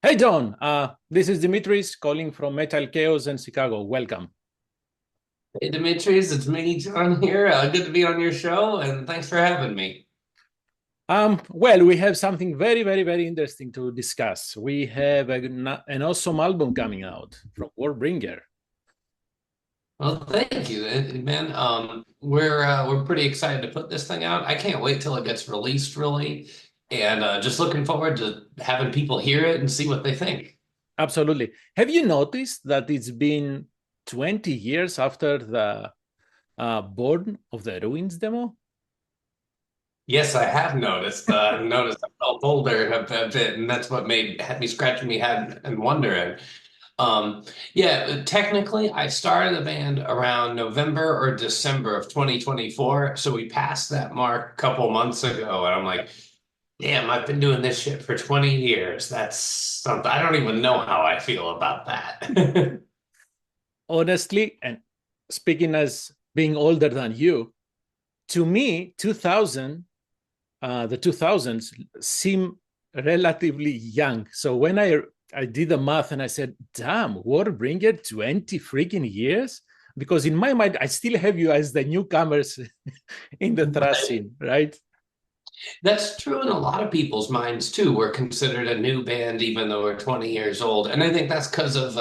Hey John, this is Dimitris calling from Metalkaoz in Chicago. Welcome. Hey Demetrius, it's me, John here. Good to be on your show, and thanks for having me. Well, we have something very interesting to discuss. We have an awesome album coming out from Warbringer. Well, thank you, man. We're pretty excited to put this thing out. I can't wait till it gets released, really, and just looking forward to having people hear it and see what they think. Absolutely. Have you noticed that it's been 20 years after the Born of the Ruins demo? Yes, I have noticed. Noticed I felt older a bit, and that's what made had me scratching me head and wondering. Um, yeah, technically, I started the band around November or December of 2024. So we passed that mark a couple months ago. And I'm like, damn, I've been doing this shit for 20 years. That's something. I don't even know how I feel about that. Honestly, and speaking as being older than you, to me, the 2000s seem relatively young. So when I did the math and I said, damn, Warbringer, 20 freaking years? Because in my mind, I still have you as the newcomers in the thrash Right. scene, right? That's true in a lot of people's minds too. We're considered a new band even though we're 20 years old. And I think that's because of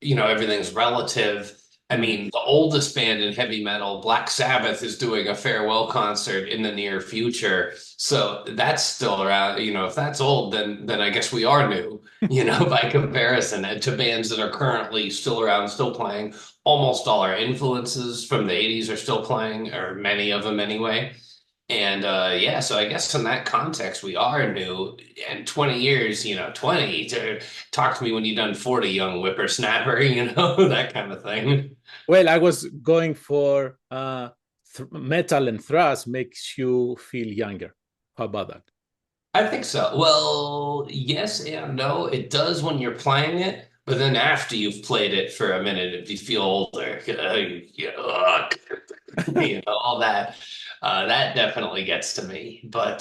everything's relative. I Mm. mean, the oldest band in heavy metal, Black Sabbath, is doing a farewell concert in the near future. So that's still around. If that's old, then I guess we are new, by comparison to bands that are currently still around, still playing. Almost all our influences from the 80s are still playing, or many of them anyway. And yeah, so I guess in that context, we are new. And 20 years, 20 to talk to me when you've done 40, young whippersnapper, that kind of thing. Well, I was going for metal and thrash makes you feel younger. How about that? I think so. Well, yes and no. It does when you're playing it, but then after you've played it for a minute, if you feel older, all that. That definitely gets to me. But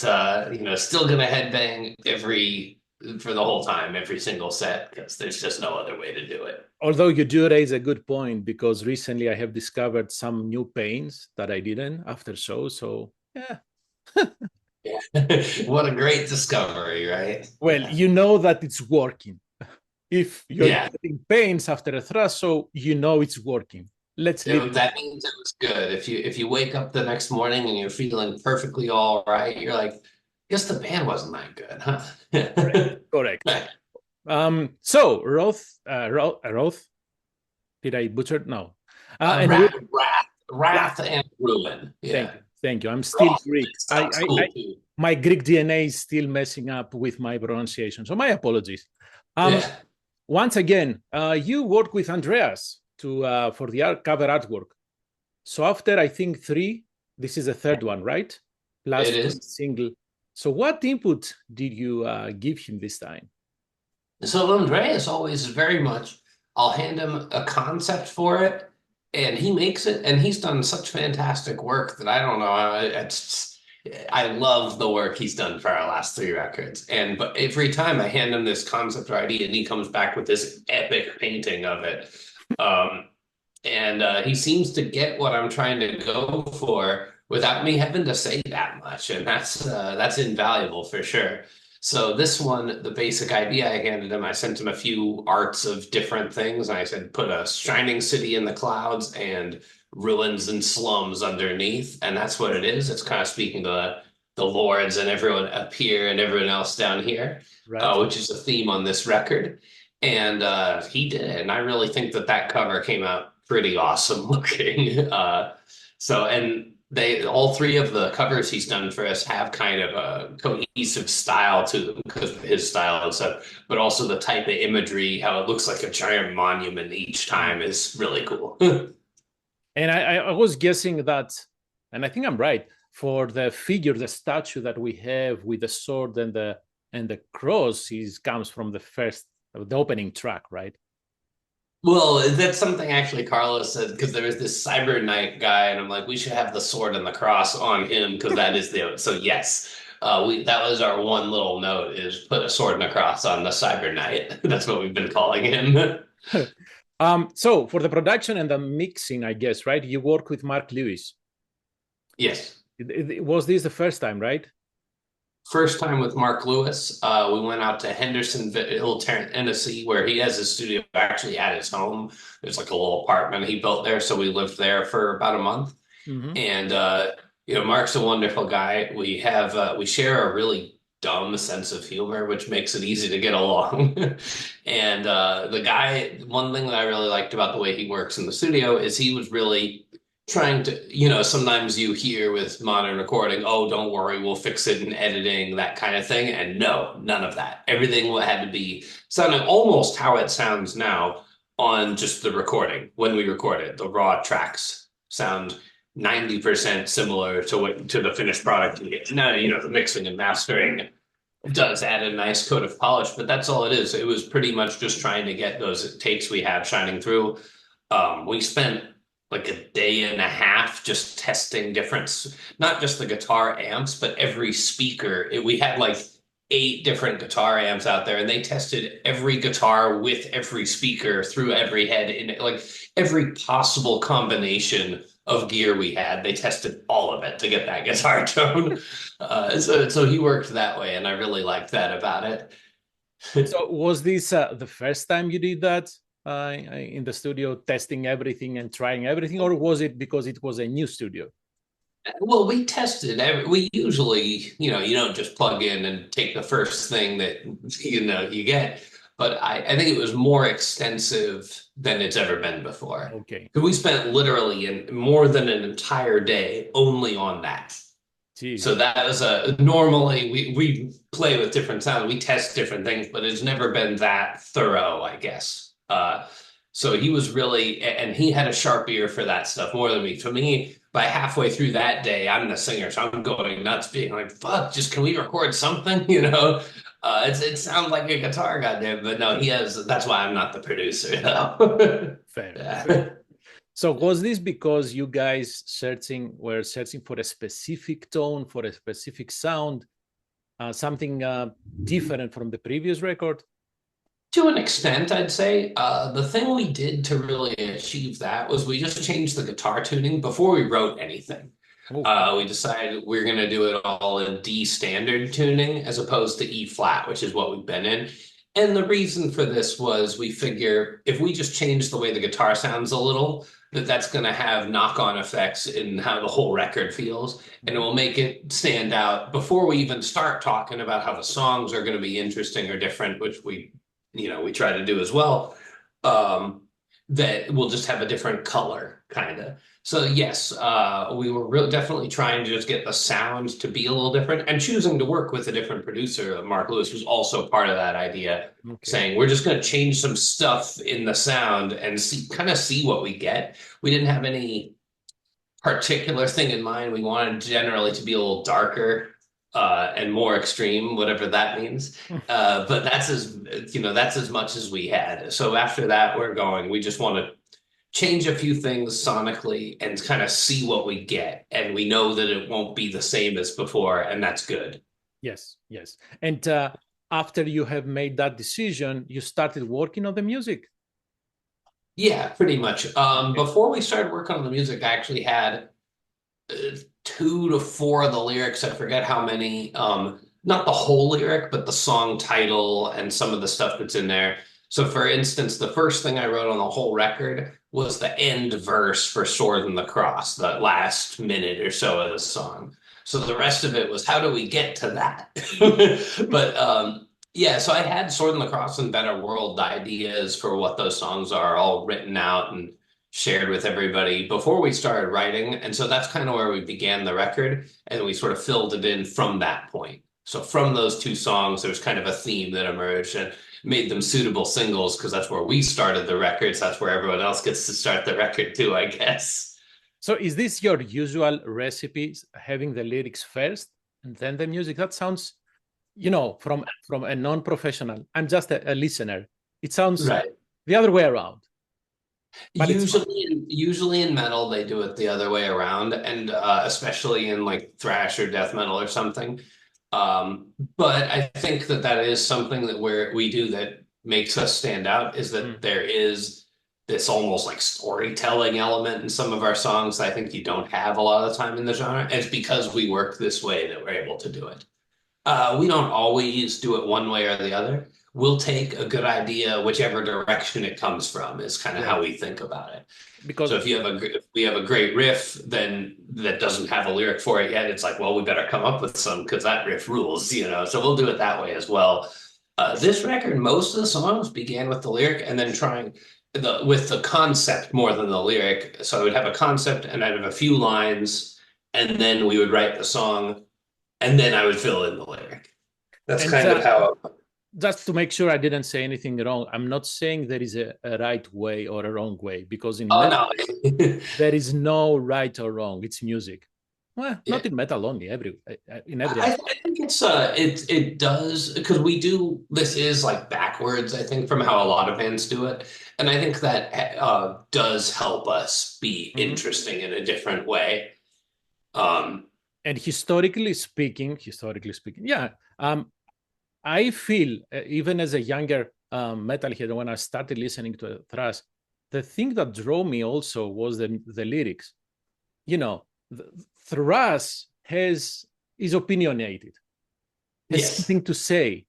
still gonna headbang for the whole time, every single set, because there's just no other way to do it. Although you do raise a good point because recently I have discovered some new pains that I didn't after shows. So yeah, Yeah. What a great discovery, right? well, Yeah. you know that it's working. If you're Yeah. getting pains after a thrust, so you know it's working. Let's leave it. That means it was good. If you wake up the next morning and you're feeling perfectly all right, you're like, guess the band wasn't that good, Correct. huh? Correct. So Roth, did I butcher? No. And Wrath, wrath, Wrath. and ruin. Thank Yeah. you. Thank you. I'm still Roth Greek. sounds cool too. My Greek DNA is still messing up with my pronunciation. So my apologies. Um, Yeah. Once again, you work with Andreas to for the cover artwork. So after I think three, this is the third one, right? It Plus the is. single. So what input did you give him this time? So Andreas always very much, I'll hand him a concept for it and he makes it and he's done such fantastic work that I don't know. I love the work he's done for our last three records. But every time I hand him this concept or idea and he comes back with this epic painting of it. Um, and he seems to get what I'm trying to go for without me having to say that much, and that's invaluable for sure. So this one, the basic idea I handed him, I sent him a few arts of different things. And I said, put a shining city in the clouds and ruins and slums underneath, and that's what it is. It's kind of speaking to the lords and everyone up here and everyone else down here, Right. which is a theme on this record. And he did it, and I really think that cover came out pretty awesome looking. And they all three of the covers he's done for us have kind of a cohesive style to them because of his style and stuff, but also the type of imagery, how it looks like a giant monument each time is really cool. And I was guessing that, and I think I'm right, for the figure, the statue that we have with the sword and the cross is comes from the opening track, right? Well, that's something actually Carlos said because there was this Cyber Knight guy, and I'm like, we should have the sword and the cross on him because that is the so yes. We that was our one little note is put a sword and a cross on the Cyber Knight. That's what we've been calling him. So for the production and the mixing, I guess, right? You work with Mark Lewis. Yes. Was this the first time, right? First time with Mark Lewis. We went out to Hendersonville, Tennessee, where he has his studio actually at his home. There's like a little apartment he built there, so we lived there for about a month. Mm-hmm. And Mark's a wonderful guy. We share a really dumb sense of humor, which makes it easy to get along. And the guy, one thing that I really liked about the way he works in the studio is he was really trying to, sometimes you hear with modern recording, oh, don't worry, we'll fix it in editing, that kind of thing. And no, none of that. Everything had to be sounding almost how it sounds now on just the recording. When we record it, the raw tracks sound 90% similar to the finished product you get. Now, the mixing and mastering does add a nice coat of polish, but that's all it is. It was pretty much just trying to get those takes we have shining through. We spent like a day and a half just testing different, not just the guitar amps, but every speaker. We had like 8 different guitar amps out there, and they tested every guitar with every speaker through every head in like every possible combination of gear we had. They tested all of it to get that guitar tone. So he worked that way, and I really liked that about it. So was this the first time you did that in the studio, testing everything and trying everything, or was it because it was a new studio? Well, we tested we usually, you don't just plug in and take the first thing that you get. But I think it was more extensive than it's ever been before. Okay. Because we spent literally more than an entire day only on that. Jeez. So that was normally we play with different sounds, we test different things, but it's never been that thorough, I guess. So he was really, and he had a sharp ear for that stuff more than me. For me, by halfway through that day, I'm the singer, so I'm going nuts, being like, "Fuck, just can we record something?" It sounds like a guitar, goddamn. But no, he has. That's why I'm not the producer, though. Fair. Yeah. So was this because you guys were searching for a specific tone, for a specific sound, something different from the previous record? To an extent, I'd say. The thing we did to really achieve that was we just changed the guitar tuning before we wrote anything. Oh. We decided we're going to do it all in D standard tuning as opposed to E flat, which is what we've been in. And the reason for this was we figure if we just change the way the guitar sounds a little, that's going to have knock-on effects in how the whole record feels, and it will make it stand out before we even start talking about how the songs are going to be interesting or different, which we try to do as well. That will just have a different color, kind of. So yes, we were definitely trying to just get the sound to be a little different, and choosing to work with a different producer. Mark Lewis was also part of that idea, saying we're just going to change some stuff in the sound and see what we get. We didn't have any particular thing in mind. We wanted generally to be a little darker and more extreme, whatever that means. But that's as much as we had. So after that, we just want to change a few things sonically and kind of see what we get. And we know that it won't be the same as before, and that's good. Yes. And after you have made that decision, you started working on the music. Yeah, pretty much. Before we started working on the music, I actually had 2 to 4 of the lyrics. I forget how many. Not the whole lyric, but the song title and some of the stuff that's in there. So, for instance, the first thing I wrote on the whole record was the end verse for Sword and the Cross, the last minute or so of the song. So the rest of it was, how do we get to that? But yeah, so I had Sword and the Cross and Better World ideas for what those songs are all written out and shared with everybody before we started writing. And so that's kind of where we began the record, and we sort of filled it in from that point. So from those 2 songs, there's kind of a theme that emerged and made them suitable singles, because that's where we started the records. That's where everyone else gets to start the record too, I guess. So is this your usual recipe, having the lyrics first and then the music? That sounds, from a non-professional, I'm just a listener. It sounds right the other way around. But usually in metal, they do it the other way around. And especially in like thrash or death metal or something, But I think that that is something that we do that makes us stand out is that Mm. there is this almost like storytelling element in some of our songs that I think you don't have a lot of the time in the genre. And it's because we work this way that we're able to do it. We don't always do it one way or the other. We'll take a good idea, whichever direction it comes from, is kind of Yeah, how we think about it. So because if we have a great riff, then that doesn't have a lyric for it yet. It's like, well, we better come up with some because that riff rules, you know. So we'll do it that way as well. This record, most of the songs began with the lyric and then trying with the concept more than the lyric. So I would have a concept and I'd have a few lines, and then we would write the song, and then I would fill in the lyric. That's and kind of how. just to make sure I didn't say anything wrong, I'm not saying there is a right way or a wrong way, because in Oh metal no, there is no right or wrong. It's music. Well, yeah. not in metal only, every in every I aspect. think it does because we do this is like backwards, I think, from how a lot of bands do it. And I think that does help us be Mhm. interesting in a different way. Um, And historically speaking, yeah, I feel even as a younger metalhead, when I started listening to thrash, the thing that drew me also was the lyrics. You know, thrash has is opinionated, has yes. something to say,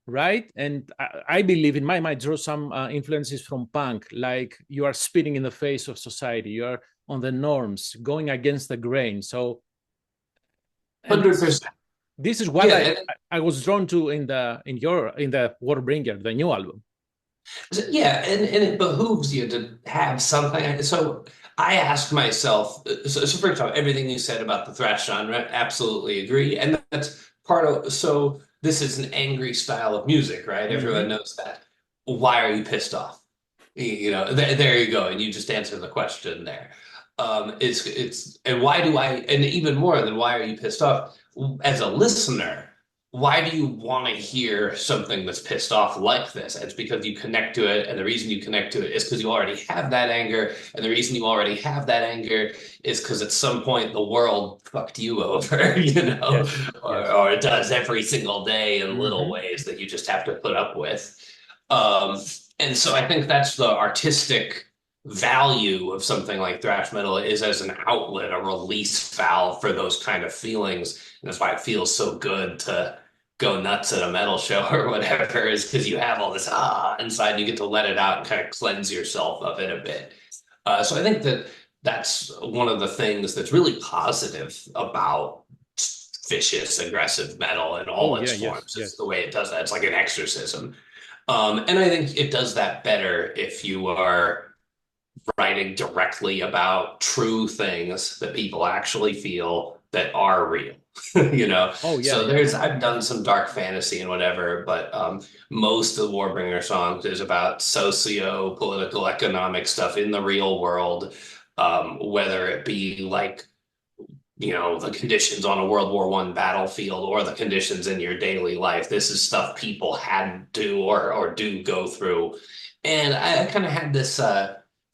right? And I believe in my mind draw some influences from punk, like you are spitting in the face of society, you are on the norms, going against the grain. So, and this is 100%. this is what Yeah, I was drawn to in the Warbringer, the new album. yeah, and it behooves you to have something. So I asked myself, so first off, everything you said about the thrash genre, absolutely agree. And that's part of, so this is an angry style of music, right? Everyone Mm-hmm. knows that. Why are you pissed off? You know, there you go. And you just answer the question there. And why do I, and even more than why are you pissed off? As a listener, why do you want to hear something that's pissed off like this? It's because you connect to it, and the reason you connect to it is because you already have that anger, and the reason you already have that anger is because at some point the world fucked you over, you know, Yes, yes. or it does every single day in little Mm-hmm. ways that you just have to put up with. Um, and so I think that's the artistic value of something like thrash metal is as an outlet, a release valve for those kind of feelings. And that's why it feels so good to go nuts at a metal show or whatever, is because you have all this inside and you get to let it out and kind of cleanse yourself of it a bit. So I think that that's one of the things that's really positive about vicious, aggressive metal in Oh all its yeah, yes, forms. It's yes. the way it does that. It's like an exorcism. And I think it does that better if you are writing directly about true things that people actually feel that are real, you know? Oh yeah, So yeah. I've done some dark fantasy and whatever, but most of the Warbringer songs is about socio-political economic stuff in the real world, whether it be like you know, the conditions on a World War I battlefield or the conditions in your daily life. This is stuff people had to or do go through. And I kind of had this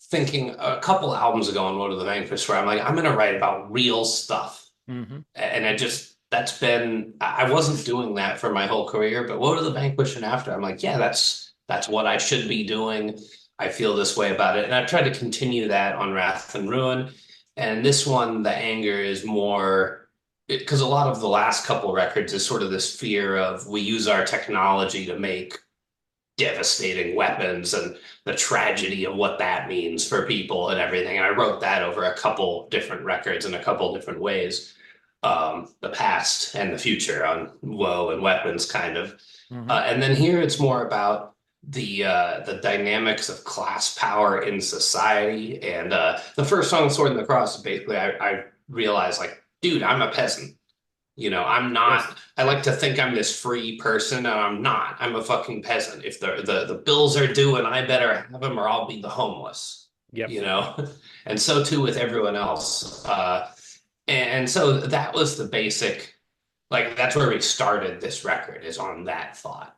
thinking a couple albums ago on Road to the Vanquish where I'm like, I'm going to write about real stuff. Mm-hmm. And I just, that's been, I wasn't doing that for my whole career, but Woe to the Vanquish and after, I'm like, yeah, that's what I should be doing. I feel this way about it. And I've tried to continue that on Wrath and Ruin. And this one, the anger is more because a lot of the last couple records is sort of this fear of we use our technology to make devastating weapons and the tragedy of what that means for people and everything. And I wrote that over a couple different records in a couple different ways, the past and the future on woe and weapons, kind of. Mm-hmm. And then here it's more about the dynamics of class power in society. And the first song, Sword in the Cross, basically I realized like, dude, I'm a peasant. You know, I'm Yes. not. I like to think I'm this free person, and I'm not. I'm a fucking peasant. If the bills are due, and I better have them, or I'll be the homeless. Yep. You know, and so too with everyone else. And so that was the basic. Like that's where we started this record is on that thought,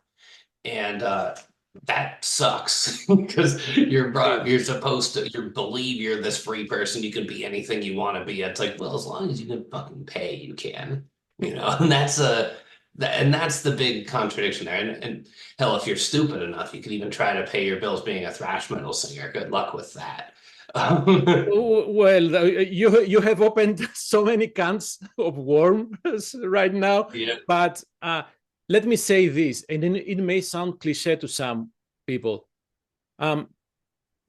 and that sucks because you're supposed to you believe you're this free person. You can be anything you want to be. It's like well, as long as you can fucking pay, you can. You know, and And that's the big contradiction there. And hell, if you're stupid enough, you could even try to pay your bills being a thrash metal singer. Good luck with that. Well, you have opened so many cans of worms right now, Yeah. but let me say this, and it may sound cliche to some people. The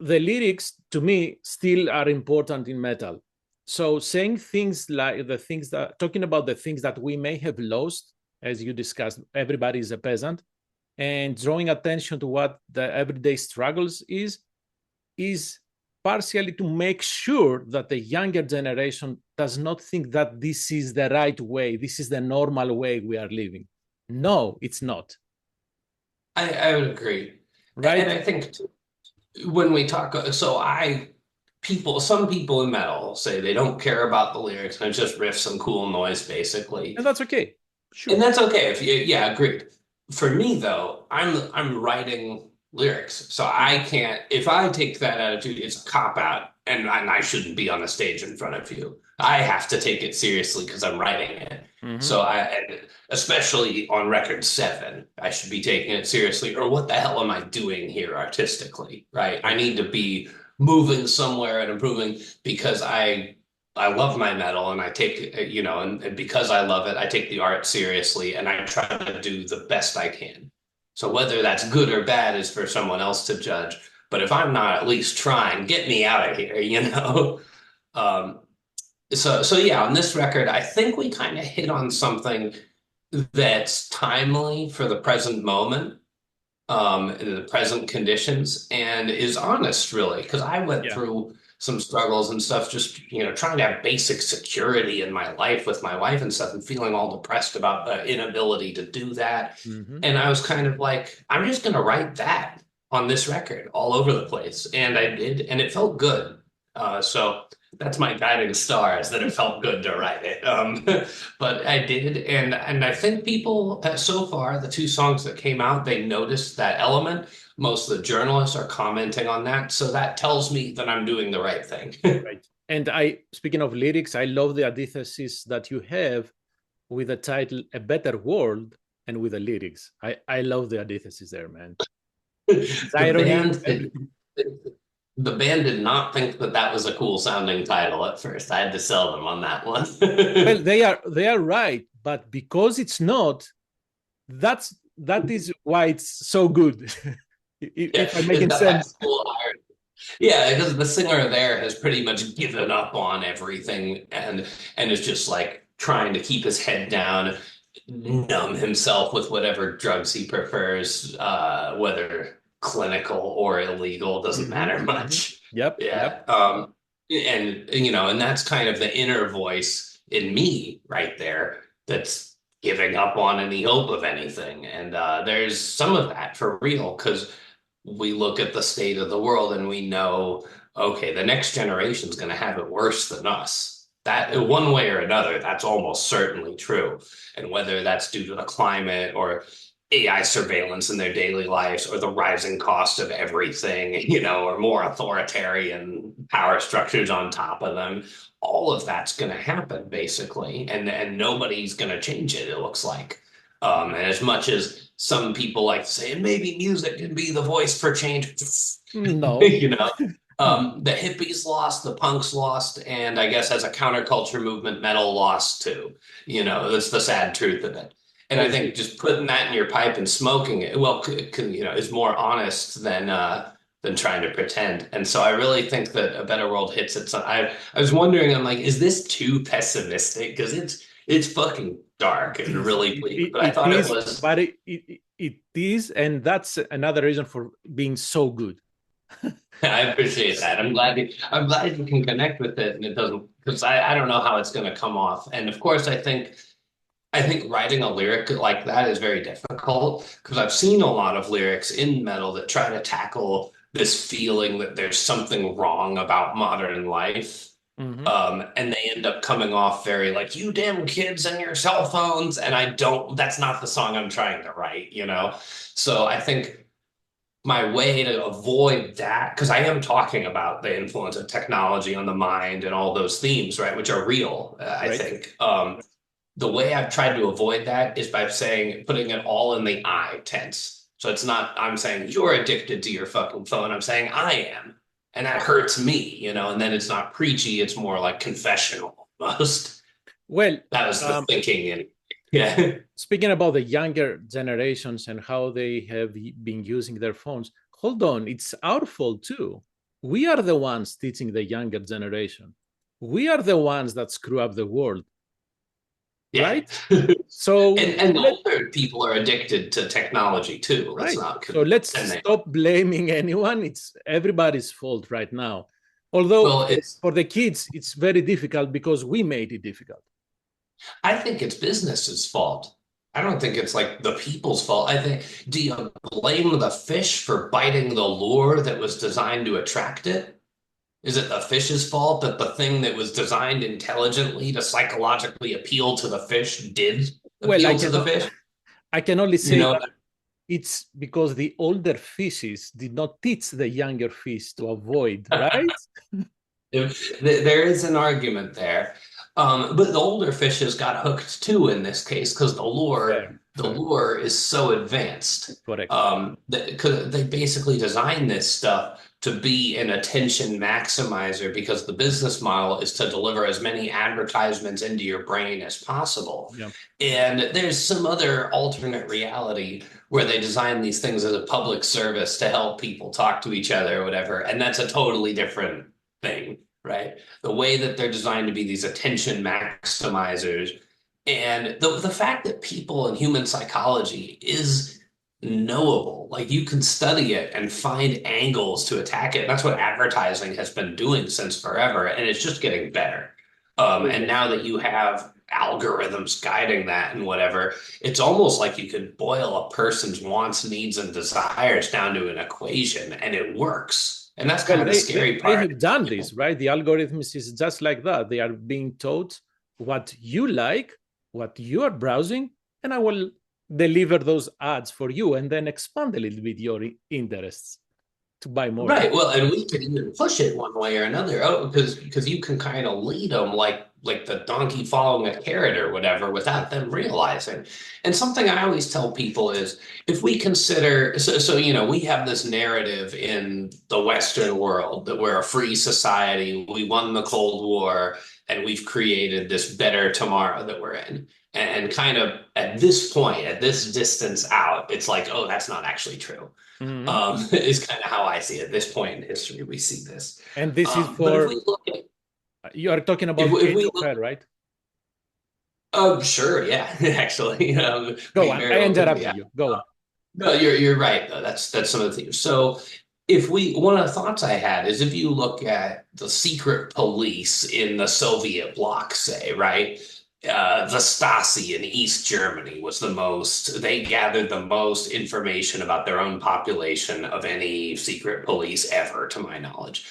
lyrics, to me, still are important in metal. So saying things like talking about the things that we may have lost, as you discussed, everybody is a peasant, and drawing attention to what the everyday struggles is partially to make sure that the younger generation does not think that this is the right way, this is the normal way we are living. No, it's not. I would agree. And Right? I think when we talk, some people in metal say they don't care about the lyrics and it's just riffs and cool noise, basically. And that's okay. And Sure. that's okay if you, yeah, agreed. For me though, I'm writing lyrics, so I can't. If I take that attitude, it's a cop out, and I shouldn't be on the stage in front of you. I have to take it seriously because I'm writing it. Mm-hmm. So especially on record 7, I should be taking it seriously. Or what the hell am I doing here artistically? Right? I need to be moving somewhere and improving because I love my metal and I take, and because I love it, I take the art seriously and I try to do the best I can. So whether that's good or bad is for someone else to judge. But if I'm not at least trying, get me out of here. Um, so yeah, on this record, I think we kind of hit on something that's timely for the present moment, in the present conditions, and is honest, really, because I went Yeah. through some struggles and stuff, just trying to have basic security in my life with my wife and stuff, and feeling all depressed about the inability to do that. Mm-hmm. And I was kind of like, I'm just gonna write that on this record all over the place, and I did, and it felt good. So that's my guiding star, is that it felt good to write it. But I did, and I think people, so far, the 2 songs that came out, they noticed that element. Most of the journalists are commenting on that, so that tells me that I'm doing the right thing. Right. And speaking of lyrics, I love the antithesis that you have with the title "A Better World" and with the lyrics. I love the antithesis there, man. It's The irony, band did, everything. the band did not think that that was a cool sounding title at first. I had to sell them on that one. Well, they are right, but because it's not, that is why it's so good. Yeah, If I'm it's making got that sense. cool irony. Yeah, because the singer there has pretty much given up on everything and is just like trying to keep his head down, numb himself with whatever drugs he prefers, whether clinical or illegal, doesn't Mm-hmm, matter mm-hmm. much. Yep, Yeah. yep. And that's kind of the inner voice in me right there that's giving up on any hope of anything. And there's some of that for real, because we look at the state of the world and we know, okay, the next generation is going to have it worse than us. That one way or another, that's almost certainly true. And whether that's due to the climate or AI surveillance in their daily lives or the rising cost of everything, or more authoritarian power structures on top of them, all of that's going to happen basically. And nobody's going to change it, it looks like. And as much as some people like to say, maybe music can be the voice for change, No. you know, No. the hippies lost, the punks lost, and I guess as a counterculture movement, metal lost too. That's the sad truth of it. And I think Agreed. just putting that in your pipe and smoking it, well, is more honest than trying to pretend. And so I really think that A Better World hits it. So I was wondering, I'm like, is this too pessimistic? Because it's fucking dark and really bleak. But I It thought it is, was. but it is, and that's another reason for being so good. I appreciate that. I'm glad you can connect with it, and it doesn't, because I don't know how it's going to come off. And of course, I think writing a lyric like that is very difficult because I've seen a lot of lyrics in metal that try to tackle this feeling that there's something wrong about modern life. Mm-hmm. And they end up coming off very like, you damn kids and your cell phones. And that's not the song I'm trying to write. So I think my way to avoid that, because I am talking about the influence of technology on the mind and all those themes, right, which are real, I Right. think. the way I've tried to avoid that is by saying, putting it all in the I tense. So it's not, I'm saying you're addicted to your fucking phone. I'm saying I am. And that hurts me, and then it's not preachy. It's more like confessional almost. Well, That was the thinking. And yeah. speaking about the younger generations and how they have been using their phones, hold on, it's our fault too. We are the ones teaching the younger generation. We are the ones that screw up the world, Yeah. right? So and the older people are addicted to technology too. Let's right. not. So let's And they, stop blaming anyone. It's everybody's fault right now. Although well, it's. for the kids, it's very difficult because we made it difficult. I think it's business's fault. I don't think it's like the people's fault. I think, do you blame the fish for biting the lure that was designed to attract it? Is it the fish's fault that the thing that was designed intelligently to psychologically appeal to the fish did Well, appeal to the fish? I can only You say know, that it's because the older fishes did not teach the younger fish to avoid, right? there is an argument there. But the older fishes got hooked too in this case because Fair, the fair. lure is so advanced. Correct. Because they basically designed this stuff to be an attention maximizer because the business model is to deliver as many advertisements into your brain as possible. Yeah. And there's some other alternate reality where they design these things as a public service to help people talk to each other or whatever. And that's a totally different thing, right? The way that they're designed to be these attention maximizers. And the fact that people and human psychology is knowable, like you can study it and find angles to attack it. That's what advertising has been doing since forever, and it's just getting better. And now that you have algorithms guiding that and whatever, it's almost like you could boil a person's wants, needs, and desires down to an equation, and it works. And that's kind Well, of the scary they part. have done this, right? The algorithms is just like that. They are being taught what you like, what you are browsing, and I will deliver those ads for you and then expand a little bit your interests to buy more. Right. Well, and we can even push it one way or another. Oh, because you can kind of lead them like the donkey following a carrot or whatever without them realizing. And something I always tell people is if we consider we have this narrative in the Western world that we're a free society, we won the Cold War, and we've created this better tomorrow that we're in. And kind of at this point, at this distance out, it's like, oh, that's not actually true. Mm-hmm. Is kind of how I see it. At this point in history, we see this. And this is But if for, we look at, you are talking about the if age we of look, her, right? sure, yeah, actually, Go we on. very I well could be. interrupted you. Go on. No, you're right though. That's some of the things. So if we one of the thoughts I had is if you look at the secret police in the Soviet bloc, say, right? The Stasi in East Germany was they gathered the most information about their own population of any secret police ever, to my knowledge.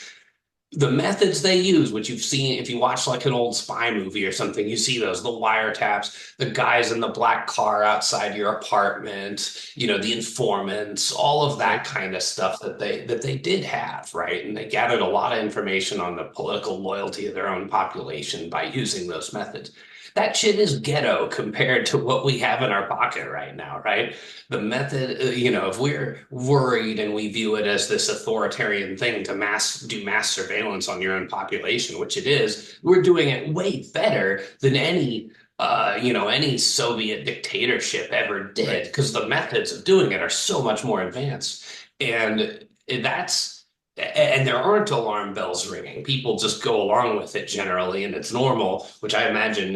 The methods they use, which you've seen if you watch like an old spy movie or something, you see those, the wiretaps, the guys in the black car outside your apartment, the informants, all of that kind of stuff that they did have, right? And they gathered a lot of information on the political loyalty of their own population by using those methods. That shit is ghetto compared to what we have in our pocket right now, right? The method, if we're worried and we view it as this authoritarian thing to do mass surveillance on your own population, which it is, we're doing it way better than any Soviet dictatorship ever did, because the methods of doing it are so much more advanced. And there aren't alarm bells ringing. People just go along with it generally, and it's normal, which I imagine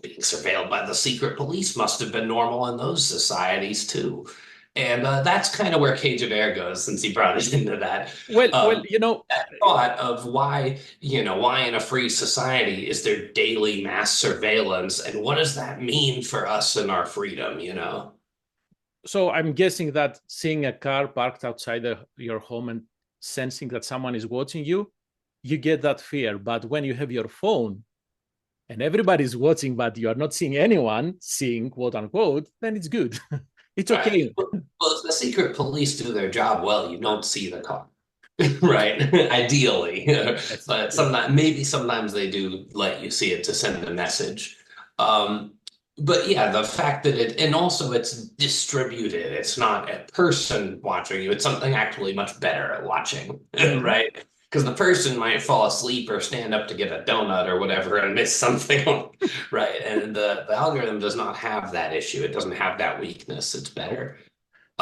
being surveilled by the secret police must have been normal in those societies too. And that's kind of where Cage of Air goes, since he brought us into that. Well, That thought of why in a free society is there daily mass surveillance, and what does that mean for us and our freedom? so I'm guessing that seeing a car parked outside your home and sensing that someone is watching you, you get that fear. But when you have your phone and everybody's watching, but you are not seeing anyone seeing, quote unquote, then it's good. It's okay. Right. Well, if the secret police do their job well, you don't see the car. Right. Ideally. But sometimes they do let you see it to send a message. But yeah, the fact that and also it's distributed. It's not a person watching you. It's something actually much better at watching, Hmm. right? Because the person might fall asleep or stand up to get a donut or whatever and miss something, right? And the algorithm does not have that issue. It doesn't have that weakness. It's Nope. better.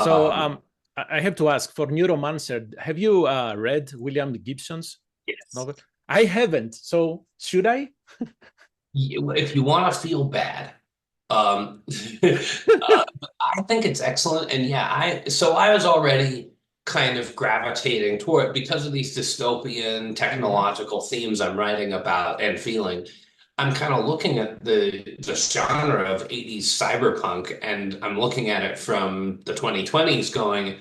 So Um, I have to ask for Neuromancer, have you read William Gibson's yes. novel? I haven't. So should I? If you want to feel bad, Um, I think it's excellent. And yeah, I was already kind of gravitating toward because of these dystopian Hmm. technological themes I'm writing about and feeling. I'm kind of looking at the genre of 80s cyberpunk and I'm looking at it from the 2020s going,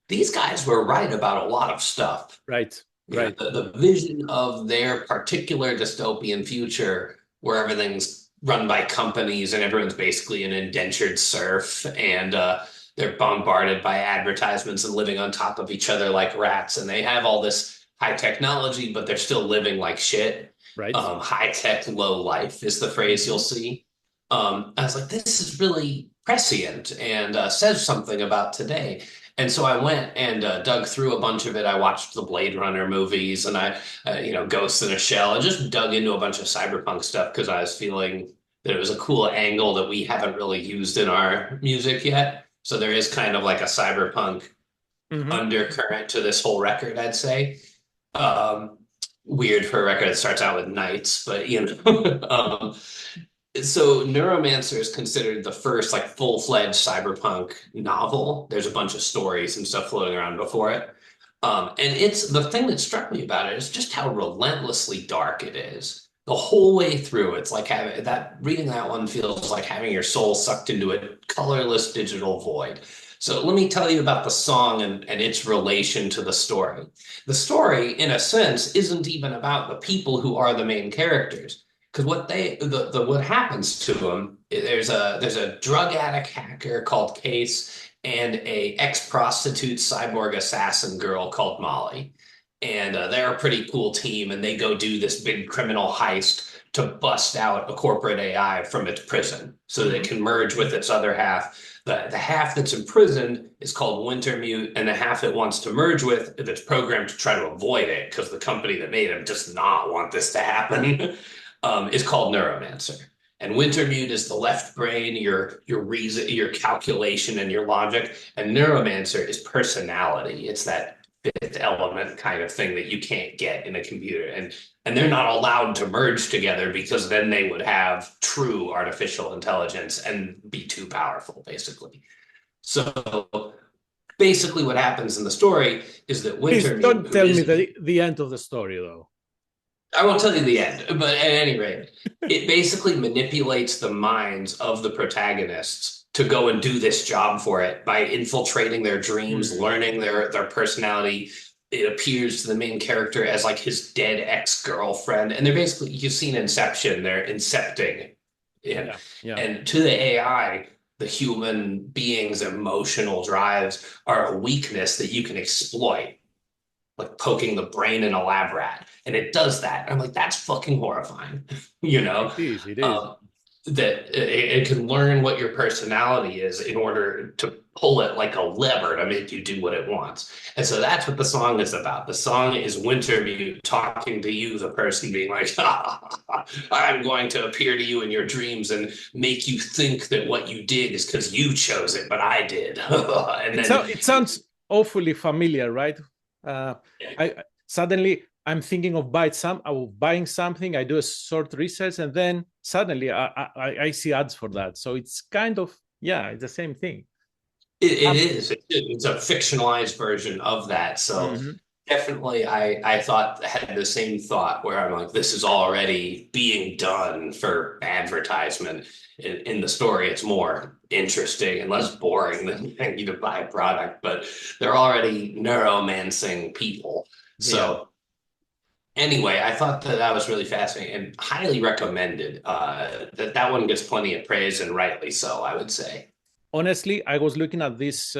these guys were right about a lot of stuff. Right, You know, right. the vision of their particular dystopian future where everything's run by companies and everyone's basically an indentured serf and they're bombarded by advertisements and living on top of each other like rats. And they have all this high technology, but they're still living like shit. Right. High tech, low life is the phrase you'll Hmm. see. I was like, this is really prescient and says something about today. And so I went and dug through a bunch of it. I watched the Blade Runner movies and Ghost in a Shell. I just dug into a bunch of cyberpunk stuff because I was feeling that it was a cool angle that we haven't really used in our music yet. So there is kind of like a cyberpunk Hmm. undercurrent to this whole record, I'd say. Um, Weird for a record that starts out with knights, but so Neuromancer is considered the first like full-fledged cyberpunk novel. There's a bunch of stories and stuff floating around before it. And it's the thing that struck me about it is just how relentlessly dark it is. The whole way through, it's like having that reading that one feels like having your soul sucked into a colorless digital void. So let me tell you about the song and its relation to the story. The story, in a sense, isn't even about the people who are the main characters. Because what happens to them, there's a drug addict hacker called Case and a ex-prostitute cyborg assassin girl called Molly. And they're a pretty cool team, and they go do this big criminal heist to bust out a corporate AI from its prison so that it Hmm. can merge with its other half. The half that's imprisoned is called Wintermute, and the half it wants to merge with, that's programmed to try to avoid it because the company that made him does not want this to happen, is called Neuromancer. And Wintermute is the left brain, your reason, your calculation, and your logic. And Neuromancer is personality. It's that fifth element kind of thing that you can't get in a computer. And they're not allowed to merge together because then they would have true artificial intelligence and be too powerful, basically. So basically what happens in the story is that Please Wintermute, don't who tell me is the end of the story, though. I won't tell you the end, but at any rate, it basically manipulates the minds of the protagonists to go and do this job for it by infiltrating their dreams, Hmm. learning their personality. It appears to the main character as like his dead ex-girlfriend. And they're basically, you've seen Inception, they're incepting. Yeah. Yeah, yeah. And to the AI, the human being's emotional drives are a weakness that you can exploit like poking the brain in a lab rat. And it does that. I'm like, that's fucking horrifying, you know? It is. It is. Um, that it can learn what your personality is in order to pull it like a lever to make you do what it wants. And so that's what the song is about. The song is Wintermute talking to you, the person being like, I'm going to appear to you in your dreams and make you think that what you did is because you chose it, but I did. And then It sounds awfully familiar, right? Uh, I suddenly I'm thinking of buying something. I do a short research, and then suddenly I see ads for that. So it's kind of, yeah, it's the same thing. it Um, is. It's a fictionalized version of that. So mhm. definitely, I thought had the same thought where I'm like, this is already being done for advertisement. In the story, it's more interesting and less boring than getting you to buy a product, but they're already neuromancing people. Yeah. So anyway, I thought that was really fascinating and highly recommended. That one gets plenty of praise and rightly so, I would say. Honestly, I was looking at this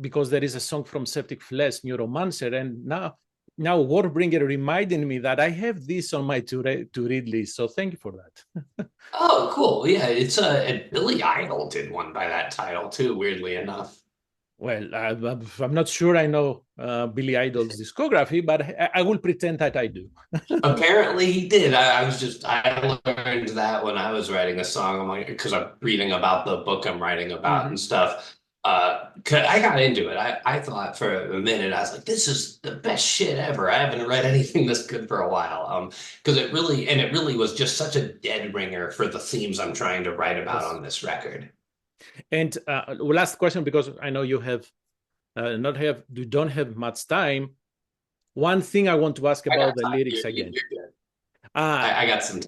because there is a song from Septic Flesh, Neuromancer, and now now Warbringer reminded me that I have this on my to read list. So thank you for that. Oh, cool. Yeah, it's and Billy Idol did one by that title too, weirdly enough. Well, I'm not sure I know Billy Idol's discography, but I will pretend that I do. Apparently he did. I learned that when I was writing a song. I'm like, because I'm reading about the book I'm writing about Mm-hmm. and stuff. 'Cause I got into it. I thought for a minute, I was like, this is the best shit ever. I haven't read anything this good for a while. Because it really was just such a dead ringer for the themes I'm trying to write about Yes. on this record. And last question, because I know you have not have you don't have much time. One thing I want to ask I about got the time. lyrics again. You're good. Ah, I got some.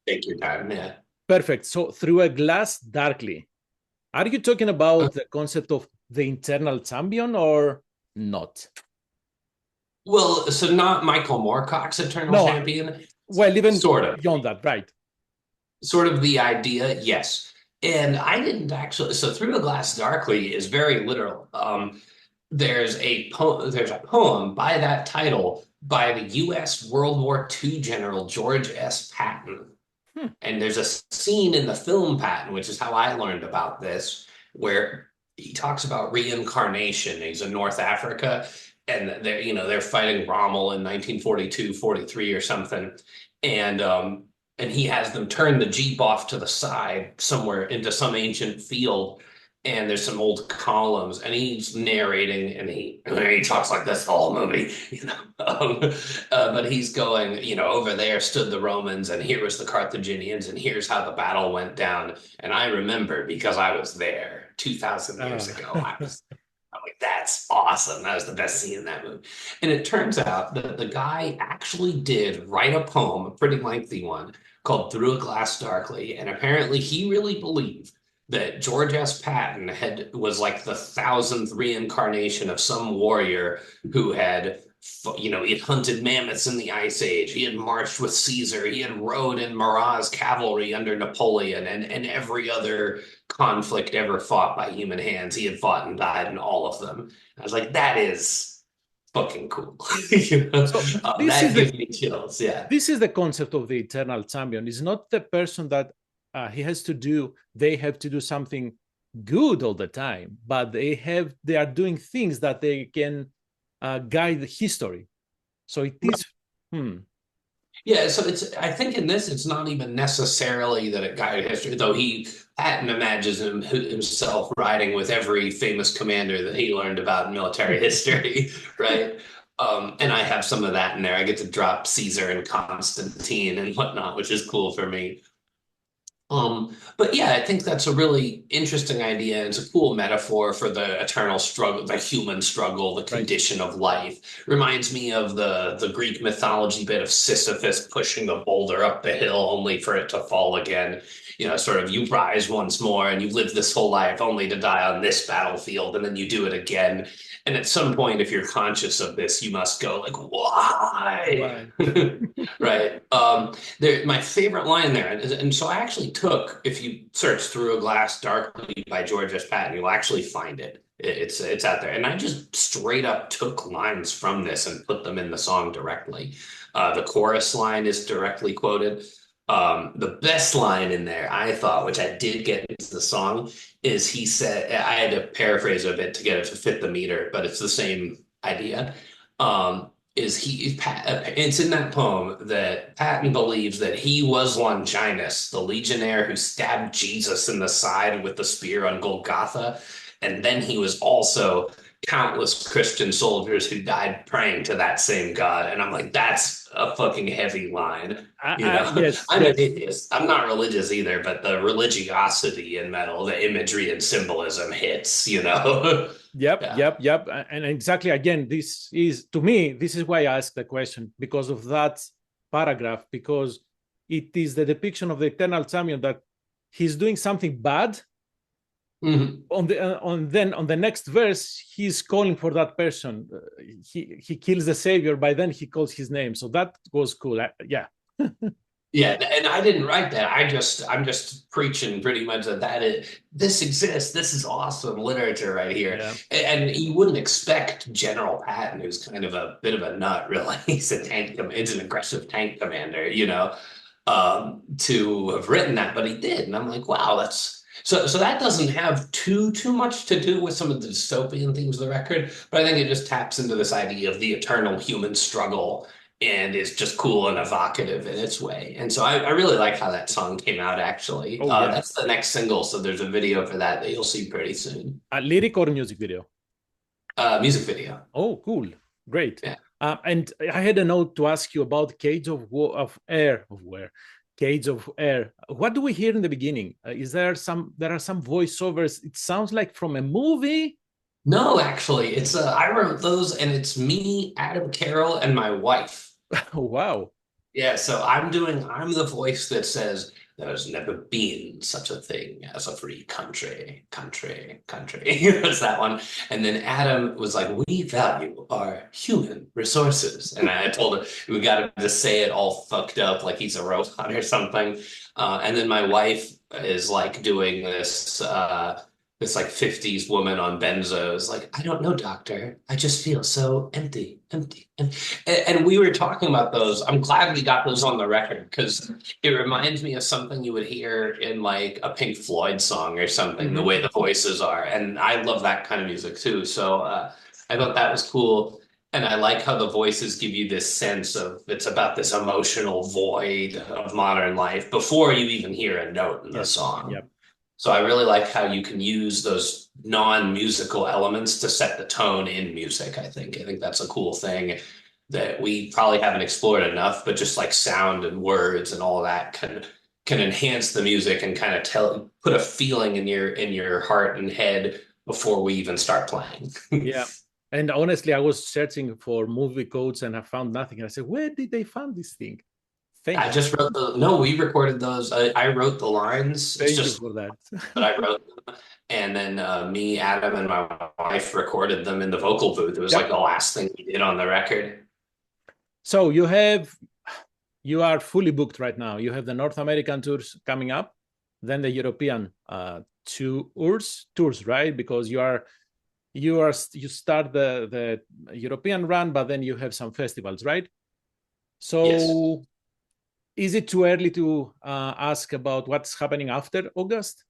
Take your time. Yeah. perfect. So through a glass darkly, are you talking about the concept of the internal champion or not? Well, so not Michael Moorcock's Eternal No, Champion, well, even sort of. beyond that, right? Sort of the idea, yes. And I didn't actually, so Through the Glass Darkly is very literal. There's a poem by that title by the US World War II General George S. Patton. Hmm. And there's a scene in the film Patton, which is how I learned about this, where he talks about reincarnation. He's in North Africa and they're fighting Rommel in 1942, 43 or something. And and he has them turn the Jeep off to the side somewhere into some ancient field. And there's some old columns, and he's narrating, and he talks like this the whole movie, you know. But he's going, over there stood the Romans, and here was the Carthaginians, and here's how the battle went down. And I remember because I was there 2,000 years ago. I'm like, that's awesome. That was the best scene in that movie. And it turns out that the guy actually did write a poem, a pretty lengthy one, called Through a Glass Darkly. And apparently he really believed that George S. Patton was like the thousandth reincarnation of some warrior who had, he had hunted mammoths in the Ice Age. He had marched with Caesar. He had rode in Marat's cavalry under Napoleon and every other conflict ever fought by human hands. He had fought and died in all of them. I was like, that is fucking cool. So this That is the gives me chills. Yeah. this is the concept of the eternal champion. It's not the person that they have to do something good all the time, but they are doing things that they can guide the history. So it is. Yeah, so I think in this, it's not even necessarily that it guided history, though Patton imagines himself riding with every famous commander that he learned about in military history, right? And I have some of that in there. I get to drop Caesar and Constantine and whatnot, which is cool for me. But yeah, I think that's a really interesting idea. It's a cool metaphor for the eternal struggle, the human struggle, the Right. condition of life. Reminds me of the Greek mythology bit of Sisyphus pushing the boulder up the hill only for it to fall again. Sort of you rise once more and you live this whole life only to die on this battlefield, and then you do it again. And at some point, if you're conscious of this, you must go like, why? Right. Right. My favorite line there, and so I actually took, if you search Through a Glass Darkly by George S. Patton, you'll actually find it. It's out there. And I just straight up took lines from this and put them in the song directly. The chorus line is directly quoted. The best line in there, I thought, which I did get into the song, is he said, I had to paraphrase a bit to get it to fit the meter, but it's the same idea. It's in that poem that Patton believes that he was Longinus, the legionnaire who stabbed Jesus in the side with the spear on Golgotha. And then he was also countless Christian soldiers who died praying to that same God. And I'm like, that's a fucking heavy line. Yes, I'm an yes. atheist. I'm not religious either, but the religiosity in metal, the imagery and symbolism hits. Yep, Yeah. yep. And exactly, again, this is, to me, this is why I asked the question, because of that paragraph, because it is the depiction of the eternal champion that he's doing something bad. Mhm. On the next verse, he's calling for that person. He kills the savior, by then he calls his name. So that was cool. Yeah. Yeah, and I didn't write that. I'm just preaching pretty much this exists. This is awesome literature right here. Yeah. And you wouldn't expect General Patton, who's kind of a bit of a nut, really. He's an aggressive tank commander, to have written that, but he did. And I'm like, wow, that's so that doesn't have too much to do with some of the dystopian themes of the record, but I think it just taps into this idea of the eternal human struggle and is just cool and evocative in its way. And so I really like how that song came out, actually. Oh yeah. That's the next single, so there's a video for that you'll see pretty soon. A lyric or music video? Music video. Oh, cool. Great. Yeah. And I had a note to ask you about Cage of Air of Where. Cage of Air. What do we hear in the beginning? There are some voiceovers. It sounds like from a movie. No, actually, it's I wrote those, and it's me, Adam Carroll, and my wife. Wow. Yeah, so I'm the voice that says there's never been such a thing as a free country, country, country. That's that one. And then Adam was like, we value our human resources. And I told him we got to just say it all fucked up like he's a robot or something. And then my wife is like doing this like 50s woman on benzos, like, I don't know, doctor. I just feel so empty, empty. And we were talking about those. I'm glad we got those on the record because it reminds me of something you would hear in like a Pink Floyd song or something, the Mhm. way the voices are. And I love that kind of music too. So I thought that was cool. And I like how the voices give you this sense of it's about this emotional void of modern life before you even hear a note in the Yes. song. Yep. So I really like how you can use those non-musical elements to set the tone in music, I think. I think that's a cool thing that we probably haven't explored enough, but just like sound and words and all that can enhance the music and kind of put a feeling in your heart and head before we even start playing. Yeah. And honestly, I was searching for movie codes and I found nothing. And I said, where did they find this thing? Thank I you. just wrote no, we recorded those. I wrote the lines. It's Thank you just for that. that I wrote them. And then me, Adam, and my wife recorded them in the vocal booth. It was like Yep. the last thing we did on the record. So you are fully booked right now. You have the North American tours coming up, then the European tours, right? Because you start the European run, but then you have some festivals, right? Yes. So is it too early to ask about what's happening after August?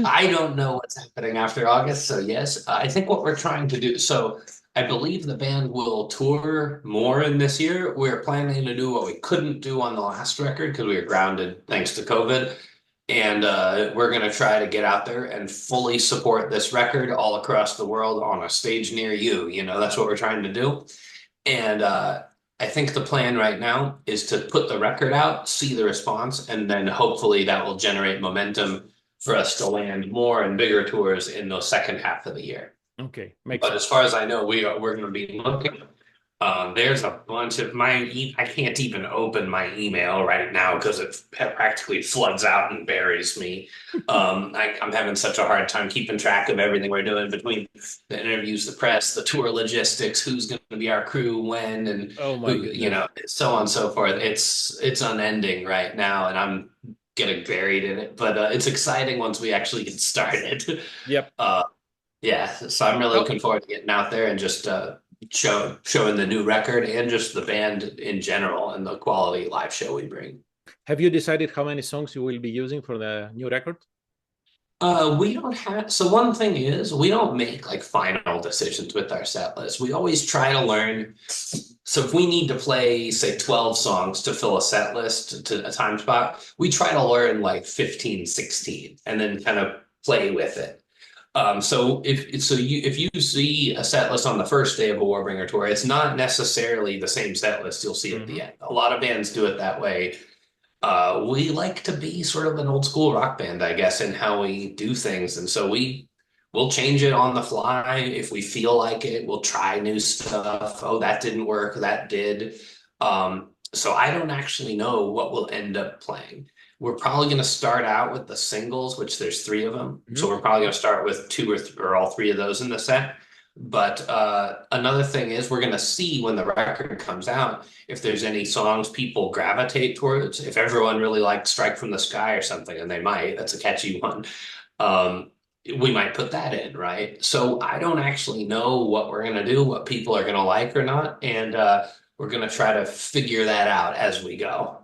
I don't know what's happening after August. So, yes, I think what we're trying to do. So, I believe the band will tour more in this year. We're planning to do what we couldn't do on the last record because we were grounded thanks to COVID. And we're going to try to get out there and fully support this record all across the world on a stage near you. That's what we're trying to do. And I think the plan right now is to put the record out, see the response, and then hopefully that will generate momentum for us to land more and bigger tours in the second half of the year. Okay, makes But sense. as far as I know, we're going to be looking. There's a bunch of I can't even open my email right now because it practically floods out and buries me. I'm having such a hard time keeping track of everything we're doing between the interviews, the press, the tour logistics, who's going to be our crew when, and Oh my who, goodness. so on and so forth. It's unending right now, and I'm getting buried in it. But it's exciting once we actually get started. Yep. Uh, yeah, so I'm really Oh, looking forward to getting out there and just showing the new record and just the band in general and the quality live show we bring. have you decided how many songs you will be using for the new record? We don't have, so one thing is we don't make like final decisions with our set list. We always try to learn. So if we need to play, say, 12 songs to fill a set list to a time spot, we try to learn like 15, 16, and then kind of play with it. So if you see a set list on the first day of a Warbringer tour, it's not necessarily the same set list you'll see at the Mhm. end. A lot of bands do it that way. We like to be sort of an old school rock band, I guess, in how we do things, and so we'll change it on the fly if we feel like it. We'll try new stuff. Oh, that didn't work. That did. So I don't actually know what we'll end up playing. We're probably going to start out with the singles, which there's three of them. So Mhm. we're probably going to start with two or all three of those in the set. But another thing is we're going to see when the record comes out if there's any songs people gravitate towards. If everyone really liked Strike from the Sky or something, and they might, that's a catchy one. We might put that in, right? So I don't actually know what we're going to do, what people are going to like or not. And we're going to try to figure that out as we go.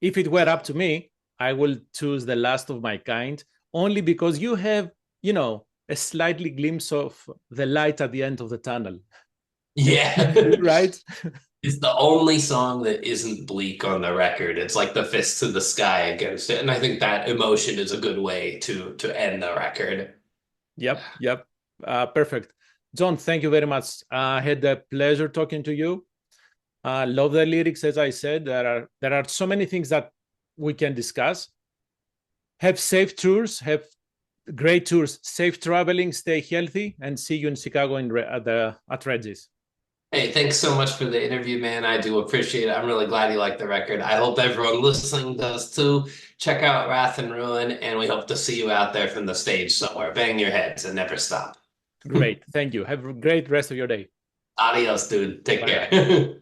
If it were up to me, I will choose The Last of My Kind, only because you have, a slightly glimpse of the light at the end of the tunnel. Yeah. Right? It's the only song that isn't bleak on the record. It's like the fist to the sky against it. And I think that emotion is a good way to end the record. Yep, yep. Perfect. John, thank you very much. I had the pleasure talking to you. Love the lyrics, as I said. There are so many things that we can discuss. Have safe tours, have great tours, safe traveling, stay healthy, and see you in Chicago at Reggie's. Hey, thanks so much for the interview, man. I do appreciate it. I'm really glad you liked the record. I hope everyone listening does too. Check out Wrath and Ruin, and we hope to see you out there from the stage somewhere. Bang your heads and never stop. Great. Thank you. Have a great rest of your day. Adios, dude. Take Bye bye. care.